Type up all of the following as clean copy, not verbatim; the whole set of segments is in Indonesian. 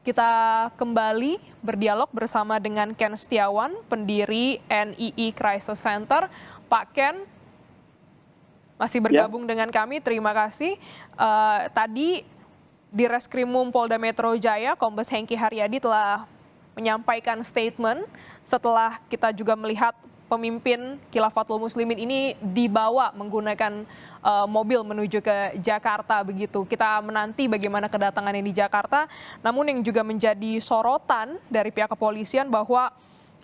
Kita kembali berdialog bersama dengan Ken Setiawan, pendiri NII Crisis Center. Pak Ken masih Ya, bergabung dengan kami, terima kasih. Tadi di Reskrimum Polda Metro Jaya, Kombes Hengki Haryadi telah menyampaikan statement setelah kita juga melihat pemimpin Khilafatul Muslimin ini dibawa menggunakan mobil menuju ke Jakarta begitu. Kita menanti bagaimana kedatangannya di Jakarta. Namun yang juga menjadi sorotan dari pihak kepolisian bahwa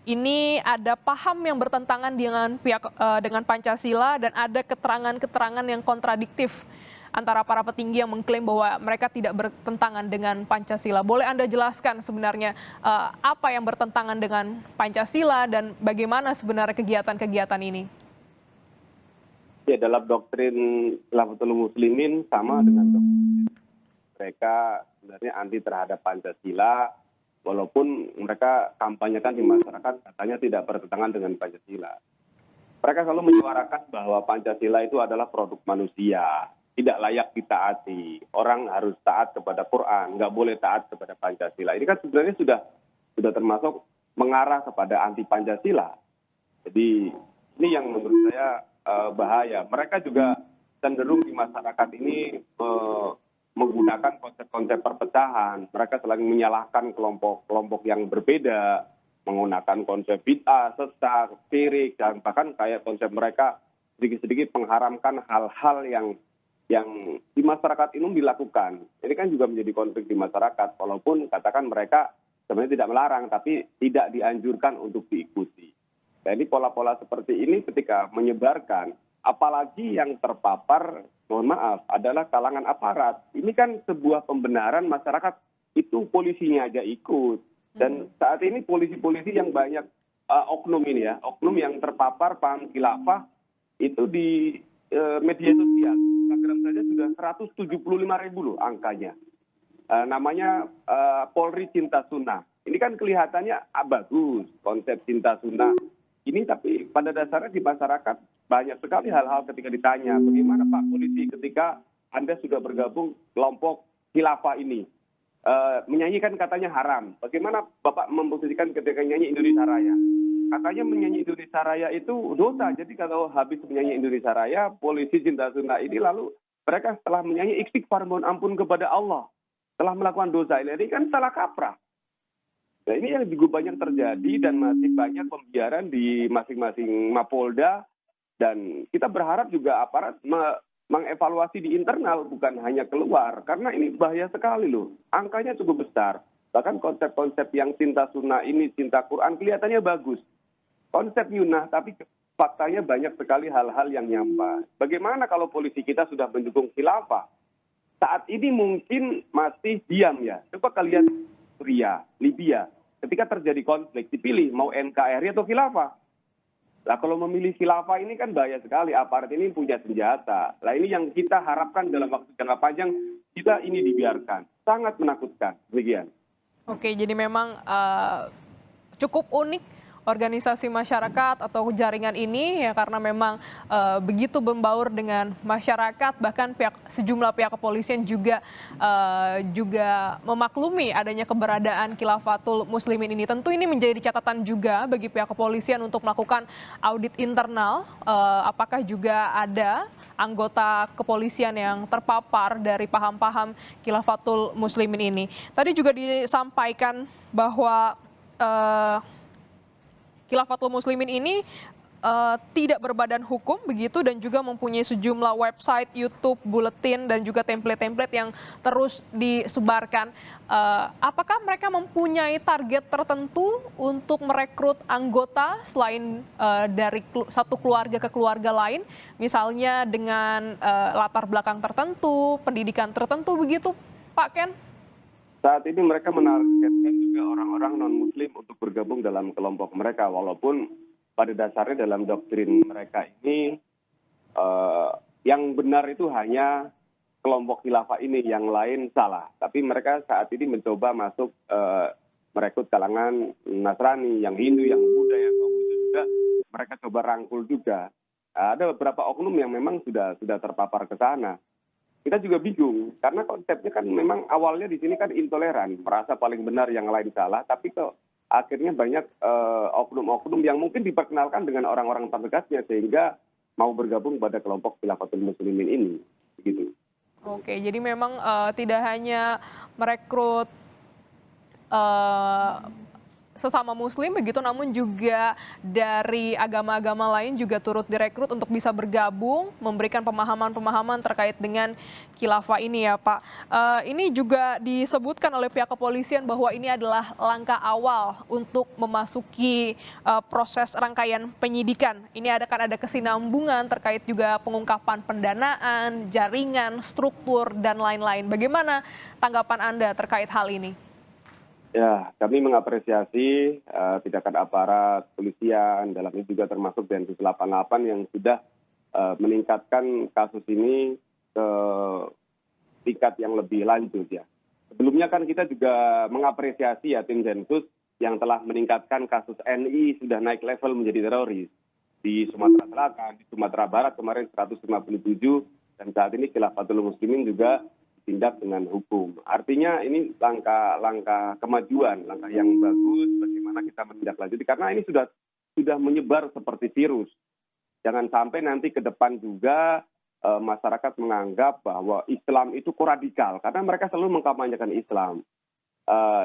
ini ada paham yang bertentangan dengan Pancasila dan ada keterangan-keterangan yang kontradiktif antara para petinggi yang mengklaim bahwa mereka tidak bertentangan dengan Pancasila. Boleh Anda jelaskan sebenarnya apa yang bertentangan dengan Pancasila dan bagaimana sebenarnya kegiatan-kegiatan ini? ya dalam doktrin Khilafatul Muslimin sama dengan doktrin mereka sebenarnya anti terhadap Pancasila, walaupun mereka kampanyekan di masyarakat katanya tidak bertentangan dengan Pancasila. Mereka selalu menyuarakan bahwa Pancasila itu adalah produk manusia, tidak layak ditaati. Orang harus taat kepada Quran, nggak boleh taat kepada Pancasila. Ini kan sebenarnya sudah termasuk mengarah kepada anti Pancasila. Jadi ini yang menurut saya bahaya. Mereka juga cenderung di masyarakat ini menggunakan konsep-konsep perpecahan. Mereka selalu menyalahkan kelompok-kelompok yang berbeda, menggunakan konsep bid'ah, sesat, syirik, dan bahkan kayak konsep mereka sedikit-sedikit mengharamkan hal-hal yang di masyarakat ini dilakukan. Ini kan juga menjadi konflik di masyarakat, walaupun katakan mereka sebenarnya tidak melarang, tapi tidak dianjurkan untuk diikuti. Jadi pola-pola seperti ini ketika menyebarkan, apalagi yang terpapar, mohon maaf, adalah kalangan aparat. Ini kan sebuah pembenaran masyarakat, itu polisinya aja ikut. Dan saat ini polisi-polisi yang banyak oknum ini ya, oknum yang terpapar paham khilafah itu di media sosial. Instagram saja sudah 175.000 loh angkanya. Namanya Polri Cinta Sunnah. Ini kan kelihatannya bagus konsep cinta sunnah ini, tapi pada dasarnya di masyarakat banyak sekali hal-hal ketika ditanya bagaimana Pak Polisi ketika Anda sudah bergabung kelompok khilafah ini, menyanyikan katanya haram. Bagaimana Bapak memposisikan ketika nyanyi Indonesia Raya? Katanya menyanyi Indonesia Raya itu dosa. Jadi kalau habis menyanyi Indonesia Raya, polisi cinta sunnah ini lalu mereka setelah menyanyi istighfar mohon ampun kepada Allah, telah melakukan dosa. Ini kan salah kaprah. Nah ini yang juga banyak terjadi dan masih banyak pembiaran di masing-masing Mapolda, dan kita berharap juga aparat mengevaluasi di internal bukan hanya keluar, karena ini bahaya sekali loh, angkanya cukup besar. Bahkan konsep-konsep yang cinta sunnah ini, cinta Quran kelihatannya bagus, konsep Yunah, tapi faktanya banyak sekali hal-hal yang nyampah. Bagaimana kalau polisi kita sudah mendukung khilafah? Saat ini mungkin masih diam ya. Coba kalian Suriah, Libya, ketika terjadi konflik dipilih mau NKRI atau khilafah. Nah kalau memilih khilafah ini kan bahaya sekali, aparat ini punya senjata. Nah ini yang kita harapkan dalam waktu jangka panjang, kita ini dibiarkan. Sangat menakutkan, demikian. Oke, jadi memang cukup unik organisasi masyarakat atau jaringan ini ya, karena memang begitu membaur dengan masyarakat, bahkan sejumlah pihak kepolisian juga memaklumi adanya keberadaan Khilafatul Muslimin ini. Tentu ini menjadi catatan juga bagi pihak kepolisian untuk melakukan audit internal, apakah juga ada anggota kepolisian yang terpapar dari paham-paham Khilafatul Muslimin ini. Tadi juga disampaikan bahwa Khilafatul Muslimin ini tidak berbadan hukum begitu, dan juga mempunyai sejumlah website, YouTube, buletin, dan juga template-template yang terus disebarkan. Apakah mereka mempunyai target tertentu untuk merekrut anggota selain dari satu keluarga ke keluarga lain, misalnya dengan latar belakang tertentu, pendidikan tertentu begitu, Pak Ken? Saat ini mereka menargetkan juga orang-orang non-muslim untuk bergabung dalam kelompok mereka, walaupun pada dasarnya dalam doktrin mereka ini yang benar itu hanya kelompok khilafah ini, yang lain salah. Tapi mereka saat ini mencoba masuk merekrut kalangan Nasrani, yang Hindu, yang Buddha, yang Konghucu juga mereka coba rangkul juga. Ada beberapa oknum yang memang sudah terpapar ke sana. kita juga bingung karena konsepnya kan memang awalnya di sini kan intoleran, merasa paling benar yang lain salah, tapi kok akhirnya banyak oknum-oknum yang mungkin diperkenalkan dengan orang-orang terdekatnya sehingga mau bergabung pada kelompok Khilafatul Muslimin ini, begitu. Oke, jadi memang tidak hanya merekrut eh, sesama muslim begitu, namun juga dari agama-agama lain juga turut direkrut untuk bisa bergabung, memberikan pemahaman-pemahaman terkait dengan khilafah ini ya Pak. Ini juga disebutkan oleh pihak kepolisian bahwa ini adalah langkah awal untuk memasuki proses rangkaian penyidikan. Ini akan ada kesinambungan terkait juga pengungkapan pendanaan, jaringan, struktur, dan lain-lain. Bagaimana tanggapan Anda terkait hal ini? Ya, kami mengapresiasi tindakan aparat polisian, dalam ini juga termasuk Densus 88 yang sudah meningkatkan kasus ini ke tingkat yang lebih lanjut ya. Sebelumnya kan kita juga mengapresiasi ya tim Densus yang telah meningkatkan kasus NI sudah naik level menjadi teroris. Di Sumatera Selatan, di Sumatera Barat kemarin 157, dan saat ini Khilafatul Muslimin juga tindak dengan hukum. Artinya ini langkah kemajuan, langkah yang bagus bagaimana kita menindaklanjuti karena ini sudah menyebar seperti virus. Jangan sampai nanti ke depan juga masyarakat menganggap bahwa Islam itu radikal karena mereka selalu mengkampanyekan Islam.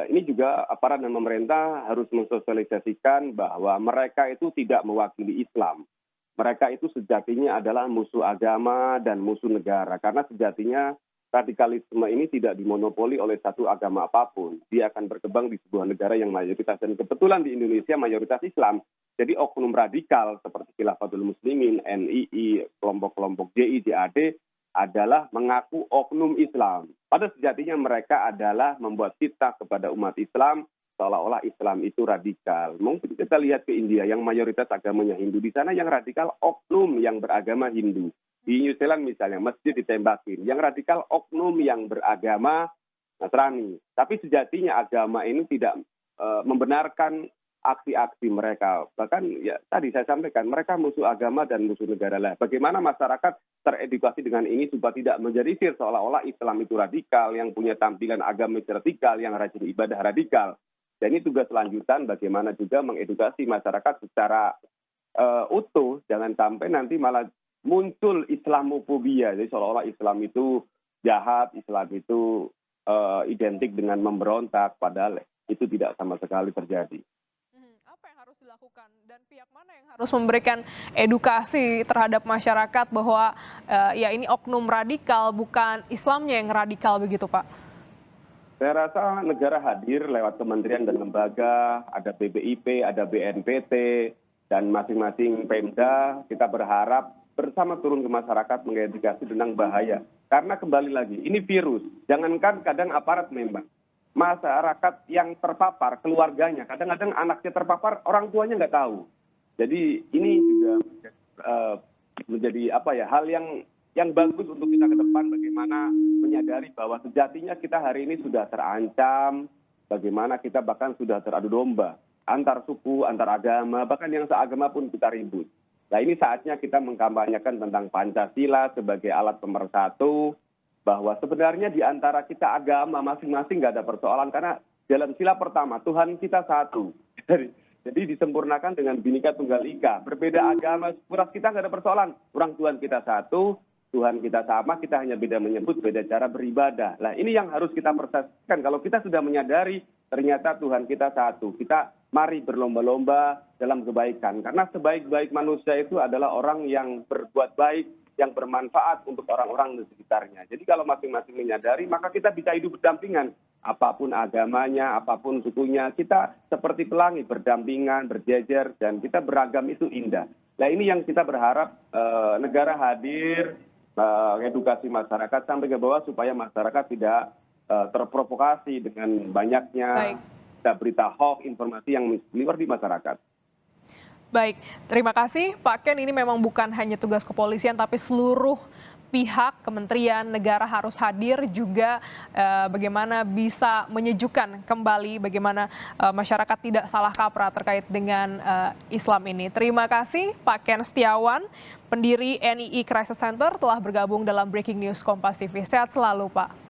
Ini juga aparat dan pemerintah harus mensosialisasikan bahwa mereka itu tidak mewakili Islam. Mereka itu sejatinya adalah musuh agama dan musuh negara karena sejatinya radikalisme ini tidak dimonopoli oleh satu agama apapun. Dia akan berkembang di sebuah negara yang mayoritas. Dan kebetulan di Indonesia mayoritas Islam. Jadi oknum radikal seperti Khilafatul Muslimin, NII, kelompok-kelompok JI, JAD adalah mengaku oknum Islam. Pada sejatinya mereka adalah membuat fitnah kepada umat Islam seolah-olah Islam itu radikal. Mungkin kita lihat ke India yang mayoritas agamanya Hindu. Di sana yang radikal oknum yang beragama Hindu. Di New Zealand misalnya, masjid ditembakin. Yang radikal oknum yang beragama Nasrani. Tapi sejatinya agama ini tidak membenarkan aksi-aksi mereka. Bahkan ya tadi saya sampaikan, mereka musuh agama dan musuh negara lah. Bagaimana masyarakat teredukasi dengan ini supaya tidak menjadi sir seolah-olah Islam itu radikal, yang punya tampilan agamis radikal, yang rajin ibadah radikal. Dan ini tugas lanjutan bagaimana juga mengedukasi masyarakat secara utuh. Jangan sampai nanti malah muncul Islamofobia, jadi seolah-olah Islam itu jahat, Islam itu identik dengan memberontak, padahal itu tidak sama sekali terjadi. Apa yang harus dilakukan dan pihak mana yang harus memberikan edukasi terhadap masyarakat bahwa ya ini oknum radikal, bukan Islamnya yang radikal begitu Pak? Saya rasa negara hadir lewat kementerian dan lembaga, ada BPIP, ada BNPT, dan masing-masing Pemda. Kita berharap bersama turun ke masyarakat mengedukasi tentang bahaya. Karena kembali lagi, ini virus. Jangankan kadang aparat memang. Masyarakat yang terpapar, keluarganya. Kadang-kadang anaknya terpapar, orang tuanya nggak tahu. Jadi ini juga menjadi hal yang bagus untuk kita ke depan. Bagaimana menyadari bahwa sejatinya kita hari ini sudah terancam. Bagaimana kita bahkan sudah teradu domba. Antar suku, antar agama, bahkan yang seagama pun kita ribut. Nah ini saatnya kita mengkampanyekan tentang Pancasila sebagai alat pemersatu, bahwa sebenarnya di antara kita agama masing-masing nggak ada persoalan, karena dalam sila pertama Tuhan kita satu. Jadi disempurnakan dengan Bhinneka Tunggal Ika. Berbeda agama, surat kita nggak ada persoalan. Orang Tuhan kita satu, Tuhan kita sama, kita hanya beda menyebut, beda cara beribadah. Nah ini yang harus kita persepsikan. Kalau kita sudah menyadari ternyata Tuhan kita satu, kita mari berlomba-lomba dalam kebaikan. Karena sebaik-baik manusia itu adalah orang yang berbuat baik, yang bermanfaat untuk orang-orang di sekitarnya. Jadi kalau masing-masing menyadari, maka kita bisa hidup berdampingan. Apapun agamanya, apapun sukunya, kita seperti pelangi berdampingan, berjejer, dan kita beragam itu indah. Nah ini yang kita berharap negara hadir, edukasi masyarakat sampai ke bawah supaya masyarakat tidak terprovokasi dengan banyaknya berita hoax, informasi yang menyebar di masyarakat. Baik, terima kasih Pak Ken. Ini memang bukan hanya tugas kepolisian, tapi seluruh pihak kementerian negara harus hadir juga bagaimana bisa menyejukkan kembali bagaimana masyarakat tidak salah kaprah terkait dengan Islam ini. Terima kasih Pak Ken Setiawan, pendiri NII Crisis Center telah bergabung dalam Breaking News Kompas TV. Sehat selalu Pak.